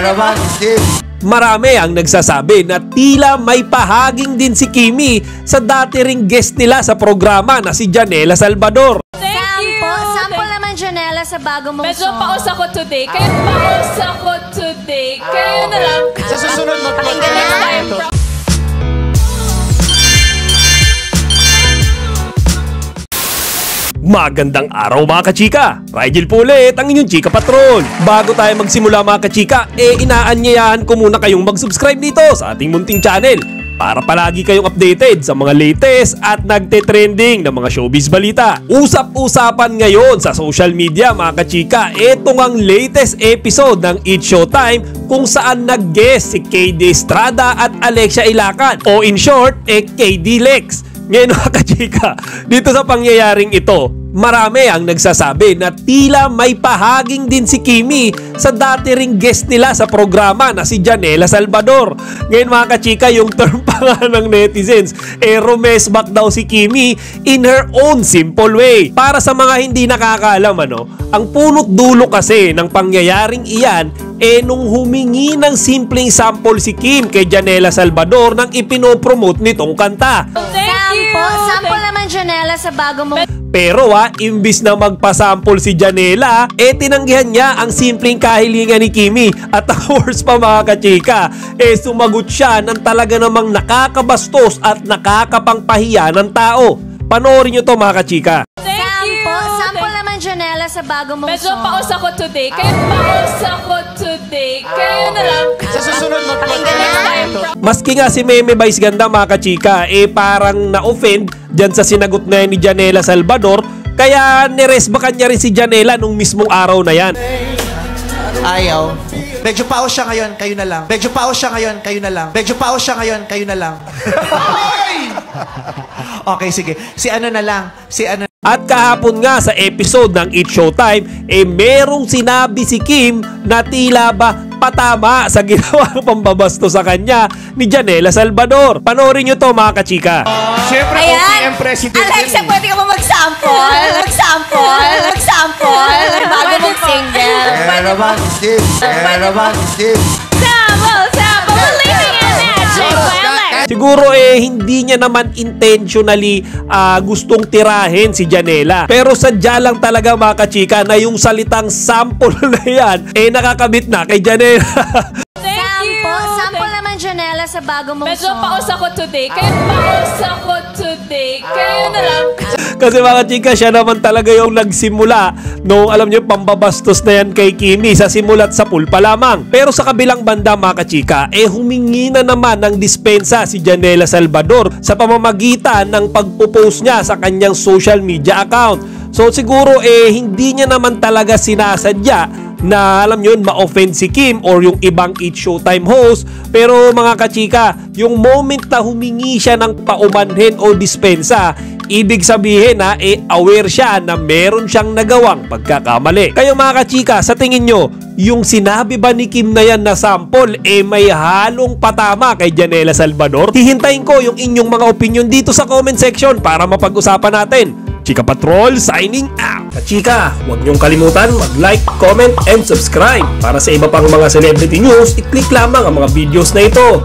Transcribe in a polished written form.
naman, Kim. Marami ang nagsasabi na tila may pahaging din si Kimi sa dati ring guest nila sa programa na si Janela Salvador. Sample naman, Janela, sa bago mong medyo song. paus ako today. Kayo na lang. Sa susunod mo, Pakinggan next time. Magandang araw mga kachika! Rigel po ulit ang inyong Chika Patrol. Bago tayo magsimula mga kachika, inaanyayahan ko muna kayong mag-subscribe dito sa ating munting channel para palagi kayong updated sa mga latest at nagte-trending na mga showbiz balita. Usap-usapan ngayon sa social media mga kachika, itong ang latest episode ng It's Showtime kung saan nag-guest si KD Estrada at Alexia Ilacan o in short, KD Lex. Ngayon mga kachika, dito sa pangyayaring ito, marami ang nagsasabi na tila may pahaging din si Kimi sa dati ring guest nila sa programa na si Janela Salvador. Ngayon mga kachika, yung term pa nga ng netizens, rumesbak daw si Kimi in her own simple way. Para sa mga hindi nakakaalam, ang punot dulo kasi ng pangyayaring iyan nung humingi ng simpleng sample si Kim kay Janela Salvador nang ipinopromote nitong kanta. Sample naman, Janela, sa bago mong... Pero imbis na magpasample si Janela, tinanggihan niya ang simpleng kahilingan ni Kimi. At ang worst pa mga kachika, sumagot siya ng talaga namang nakakabastos at nakakapangpahiya ng tao. Panoorin nyo to mga kachika. Sample naman, Janela, sa bago mong medyo song. paus ako today. Kayo na lang. Sa susunod mo, Pakinggan next time. Maski nga si Meme Vice Ganda mga kachika, parang na-offend dyan sa sinagot na ni Janela Salvador. Kaya niresbakan niya rin si Janela nung mismong araw na yan. ayaw. Medyo paus siya ngayon, kayo na lang. Medyo paus siya ngayon, kayo na lang. Medyo paus siya ngayon, kayo na lang. Okay, sige. Si ano na lang. Si ano. At kahapon nga sa episode ng It's Showtime, merong sinabi si Kim na tila ba patama sa ginawang pambabasto sa kanya ni Janela Salvador. Panoorin nyo to mga kachika. Siyempre, Ayan. OPM president. Alexa, pwede ka ba mag-sample? Mag-sample. Bago mong single. naman, Kim. naman, Kim. Sample, believing in magic. Siguro hindi niya naman intentionally gustong tirahin si Janela. Pero sadya lang talaga mga kachika na yung salitang sample na yan nakakabit na kay Janela. Sample naman, Janela, sa bago mong medyo song. paus ako today. Kayo na lang. Kasi mga chika, siya naman talaga yung nagsimula nung alam niyo pambabastos na yan kay Kimi sa simulat sa pool pa lamang. Pero sa kabilang banda mga kachika, humingi na naman ng dispensa si Janela Salvador sa pamamagitan ng pagpo-post niya sa kanyang social media account. So siguro hindi niya naman talaga sinasadya na alam nyo ma-offend si Kim or yung ibang It's Showtime host. Pero mga kachika, yung moment na humingi siya ng paumanhin o dispensa, ibig sabihin aware siya na meron siyang nagawang pagkakamali. Kayo mga kachika, sa tingin nyo, yung sinabi ba ni Kim na yan na sample may halong patama kay Janela Salvador? Hihintayin ko yung inyong mga opinion dito sa comment section para mapag-usapan natin. Chika Patrol signing out. Kachika, huwag niyong kalimutan mag-like, comment, and subscribe. Para sa iba pang mga celebrity news, i-click lamang ang mga videos na ito.